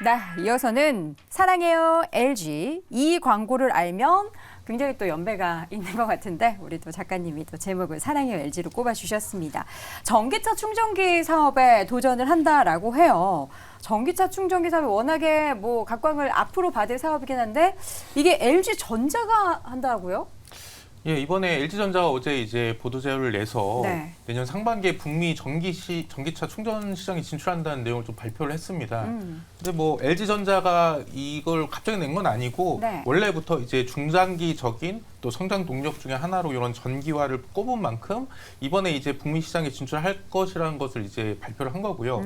네, 이어서는 사랑해요 LG 이 광고를 알면 굉장히 또 연배가 있는 것 같은데 우리 또 작가님이 또 제목을 사랑해요 LG로 꼽아주셨습니다. 전기차 충전기 사업에 도전을 한다라고 해요. 전기차 충전기 사업이 워낙에 뭐 각광을 앞으로 받을 사업이긴 한데 이게 LG 전자가 한다고요? 예, 이번에 LG전자가 어제 이제 보도자료를 내서 네. 내년 상반기에 북미 전기차 충전 시장에 진출한다는 내용을 좀 발표를 했습니다. 근데 뭐 LG전자가 이걸 갑자기 낸 건 아니고 네. 원래부터 이제 중장기적인 또 성장 동력 중에 하나로 이런 전기화를 꼽은 만큼 이번에 이제 북미 시장에 진출할 것이라는 것을 이제 발표를 한 거고요.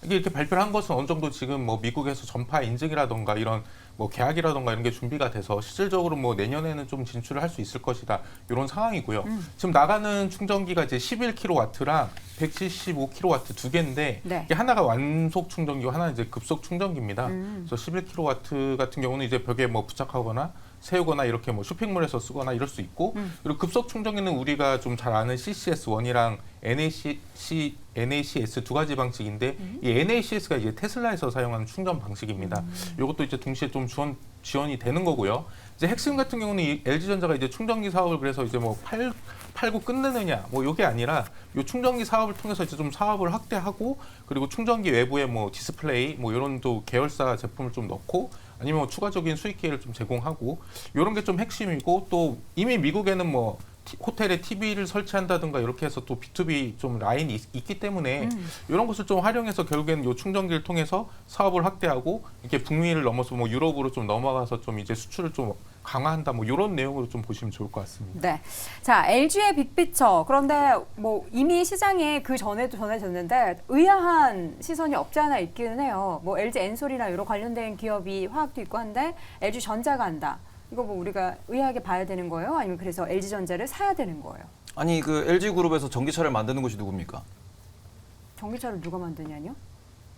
이게 이렇게 발표를 한 것은 어느 정도 지금 뭐 미국에서 전파 인증이라던가 이런 뭐 계약이라던가 이런 게 준비가 돼서 실질적으로 뭐 내년에는 좀 진출을 할 수 있을 것이다 이런 상황이고요. 지금 나가는 충전기가 이제 11kW랑 175kW 두 개인데 네. 이게 하나가 완속 충전기고 하나는 이제 급속 충전기입니다. 그래서 11kW 같은 경우는 이제 벽에 뭐 부착하거나 세우거나 이렇게 뭐 쇼핑몰에서 쓰거나 이럴 수 있고 그리고 급속 충전기는 우리가 좀 잘 아는 CCS1이랑 NACS 두 가지 방식인데 이 NACS가 이제 테슬라에서 사용하는 충전 방식입니다. 이것도 이제 동시에 좀 지원이 되는 거고요. 이제 핵심 같은 경우는 이 LG전자가 이제 충전기 사업을 그래서 이제 뭐 팔고 끝내느냐 뭐 이게 아니라 이 충전기 사업을 통해서 이제 좀 사업을 확대하고 그리고 충전기 외부에 뭐 디스플레이 뭐 이런 또 계열사 제품을 좀 넣고 아니면 뭐 추가적인 수익 기회를 좀 제공하고 이런 게 좀 핵심이고 또 이미 미국에는 뭐 호텔에 TV를 설치한다든가 이렇게 해서 또 B2B 좀 라인이 있기 때문에 이런 것을 좀 활용해서 결국에는 이 충전기를 통해서 사업을 확대하고 이렇게 북미를 넘어서 뭐 유럽으로 좀 넘어가서 좀 이제 수출을 좀 강화한다 뭐 이런 내용으로 좀 보시면 좋을 것 같습니다. 네. 자, LG의 빅피처. 그런데 뭐 이미 시장에 그 전에도 전해졌는데 의아한 시선이 없지 않아 있기는 해요. 뭐 LG 엔솔이나 이런 관련된 기업이 화학도 있고 한데 LG 전자가 한다. 이거 뭐 우리가 의아하게 봐야 되는 거예요? 아니면 그래서 LG전자를 사야 되는 거예요? 아니 그 LG그룹에서 전기차를 만드는 곳이 누굽니까? 전기차를 누가 만드냐뇨?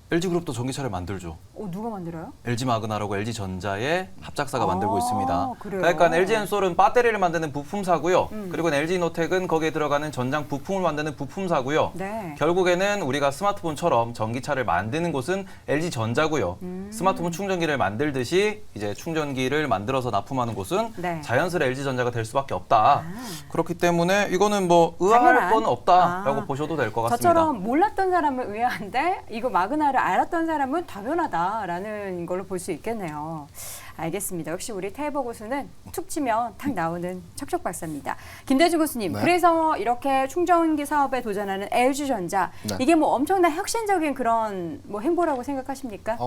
LG그룹도 전기차를 만들죠. 누가 만들어요? LG마그나라고 LG전자의 합작사가 만들고 있습니다. 그래요? 그러니까 LG엔솔은 배터리를 만드는 부품사고요. 그리고 LG노텍은 거기에 들어가는 전장 부품을 만드는 부품사고요. 네. 결국에는 우리가 스마트폰처럼 전기차를 만드는 곳은 LG전자고요. 스마트폰 충전기를 만들듯이 이제 충전기를 만들어서 납품하는 곳은 네. 자연스레 LG전자가 될 수밖에 없다. 그렇기 때문에 이거는 뭐 의아할 당연한? 건 없다라고 보셔도 될 것 같습니다. 저처럼 몰랐던 사람은 의아한데 이거 마그나를 알았던 사람은 당연하다라는 걸로 볼 수 있겠네요. 알겠습니다. 역시 우리 테이버 고수는 툭 치면 탁 나오는 척척 박사입니다. 김대중 교수님, 네. 그래서 이렇게 충전기 사업에 도전하는 LG전자 네. 이게 뭐 엄청난 혁신적인 그런 뭐 행보라고 생각하십니까?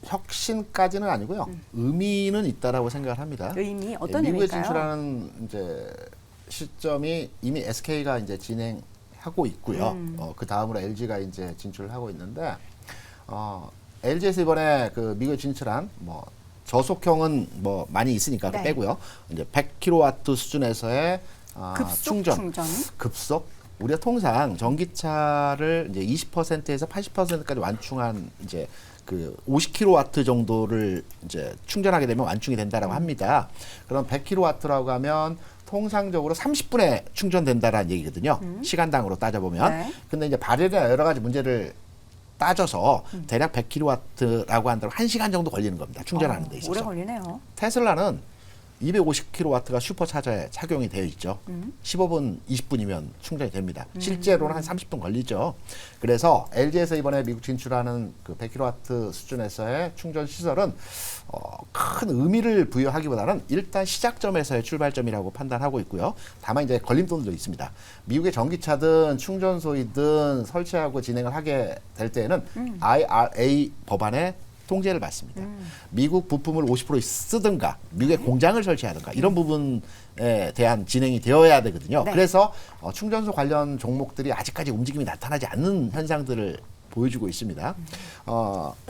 혁신까지는 아니고요. 의미는 있다라고 생각을 합니다. 의미 어떤 미국에 의미일까요? 진출하는 이제 시점이 이미 SK가 이제 진행하고 있고요. 그 다음으로 LG가 이제 진출을 하고 있는데 LG에서 이번에 그 미국에 진출한 뭐 저속형은 뭐 많이 있으니까 네. 빼고요. 이제 100kW 수준에서의 급속 충전. 급속. 우리가 통상 전기차를 이제 20%에서 80%까지 완충한 이제 그 50kW 정도를 이제 충전하게 되면 완충이 된다라고 합니다. 그럼 100kW라고 하면 통상적으로 30분에 충전된다라는 얘기거든요. 시간당으로 따져보면. 네. 근데 이제 발열이나 여러 가지 문제를 따져서 대략 100kW라고 한다면 1시간 정도 걸리는 겁니다. 충전하는 데 있어서. 오래 걸리네요. 테슬라는 250kW가 슈퍼차저에 착용이 되어 있죠. 15분, 20분이면 충전이 됩니다. 실제로는 한 30분 걸리죠. 그래서 LG에서 이번에 미국 진출하는 그 100kW 수준에서의 충전 시설은 큰 의미를 부여하기보다는 일단 시작점에서의 출발점이라고 판단하고 있고요. 다만 이제 걸림돌도 있습니다. 미국의 전기차든 충전소이든 설치하고 진행을 하게 될 때에는 IRA 법안에 통제를 받습니다. 미국 부품을 50% 쓰든가 미국에 공장을 설치하든가 이런 부분에 대한 진행이 되어야 되거든요. 네. 그래서 충전소 관련 종목들이 아직까지 움직임이 나타나지 않는 현상들을 보여주고 있습니다.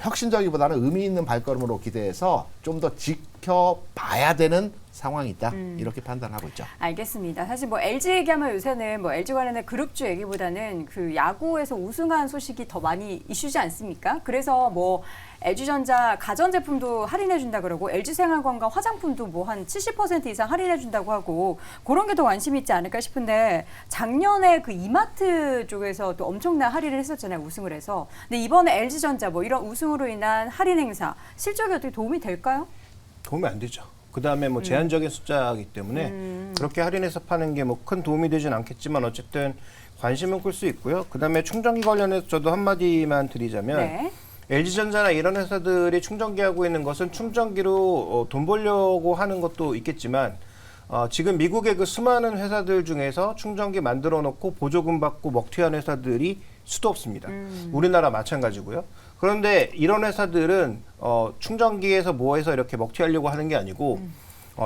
혁신적이보다는 의미 있는 발걸음으로 기대해서 좀 더 지켜봐야 되는 상황이다. 이렇게 판단하고 있죠. 알겠습니다. 사실 뭐 LG 얘기하면 요새는 뭐 LG 관련된 그룹주 얘기보다는 그 야구에서 우승한 소식이 더 많이 이슈지 않습니까? 그래서 뭐 LG전자 가전제품도 할인해준다 그러고 LG생활건강 화장품도 뭐 한 70% 이상 할인해준다고 하고 그런 게 더 관심이 있지 않을까 싶은데 작년에 그 이마트 쪽에서 또 엄청난 할인을 했었잖아요. 우승을 해서. 근데 이번에 LG전자 뭐 이런 우승으로 인한 할인 행사 실적에 어떻게 도움이 될까요? 도움이 안 되죠. 그다음에 뭐 제한적인 숫자이기 때문에 그렇게 할인해서 파는 게 뭐 큰 도움이 되진 않겠지만 어쨌든 관심은 끌 수 있고요. 그다음에 충전기 관련해서 저도 한마디만 드리자면 네. LG전자나 이런 회사들이 충전기 하고 있는 것은 충전기로 돈 벌려고 하는 것도 있겠지만 지금 미국의 그 수많은 회사들 중에서 충전기 만들어 놓고 보조금 받고 먹튀한 회사들이 수도 없습니다. 우리나라 마찬가지고요. 그런데 이런 회사들은 충전기에서 뭐해서 이렇게 먹튀하려고 하는 게 아니고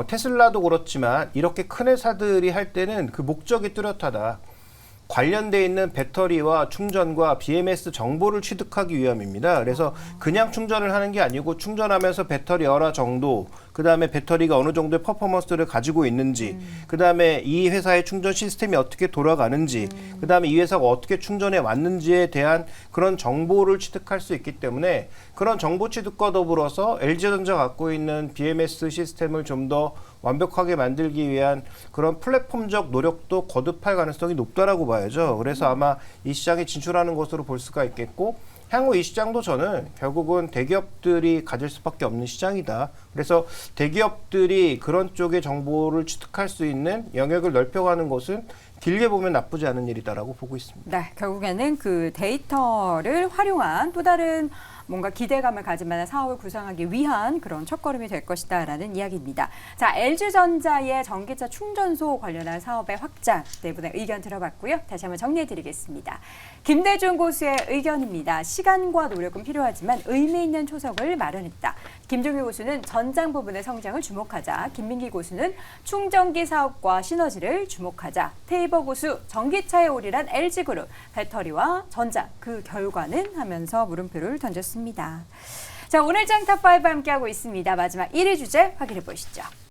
테슬라도 그렇지만 이렇게 큰 회사들이 할 때는 그 목적이 뚜렷하다. 관련돼 있는 배터리와 충전과 BMS 정보를 취득하기 위함입니다. 그래서 그냥 충전을 하는 게 아니고 충전하면서 배터리 열화 정도, 그 다음에 배터리가 어느 정도의 퍼포먼스를 가지고 있는지, 그 다음에 이 회사의 충전 시스템이 어떻게 돌아가는지, 그 다음에 이 회사가 어떻게 충전해 왔는지에 대한 그런 정보를 취득할 수 있기 때문에 그런 정보 취득과 더불어서 LG전자가 갖고 있는 BMS 시스템을 좀 더 완벽하게 만들기 위한 그런 플랫폼적 노력도 거듭할 가능성이 높다라고 봐야죠. 그래서 아마 이 시장에 진출하는 것으로 볼 수가 있겠고 향후 이 시장도 저는 결국은 대기업들이 가질 수밖에 없는 시장이다. 그래서 대기업들이 그런 쪽의 정보를 취득할 수 있는 영역을 넓혀가는 것은 길게 보면 나쁘지 않은 일이다라고 보고 있습니다. 네, 결국에는 그 데이터를 활용한 또 다른 뭔가 기대감을 가질 만한 사업을 구상하기 위한 그런 첫걸음이 될 것이다라는 이야기입니다. 자, LG전자의 전기차 충전소 관련한 사업의 확장 네 분의 의견 들어봤고요. 다시 한번 정리해드리겠습니다. 김대중 고수의 의견입니다. 시간과 노력은 필요하지만 의미 있는 초석을 마련했다. 김종규 고수는 전장 부분의 성장을 주목하자. 김민기 고수는 충전기 사업과 시너지를 주목하자. 테이버 고수 전기차에 올인한 LG그룹 배터리와 전자 그 결과는 하면서 물음표를 던졌습니다. 자, 오늘 장 탑5 함께하고 있습니다. 마지막 1위 주제 확인해 보시죠.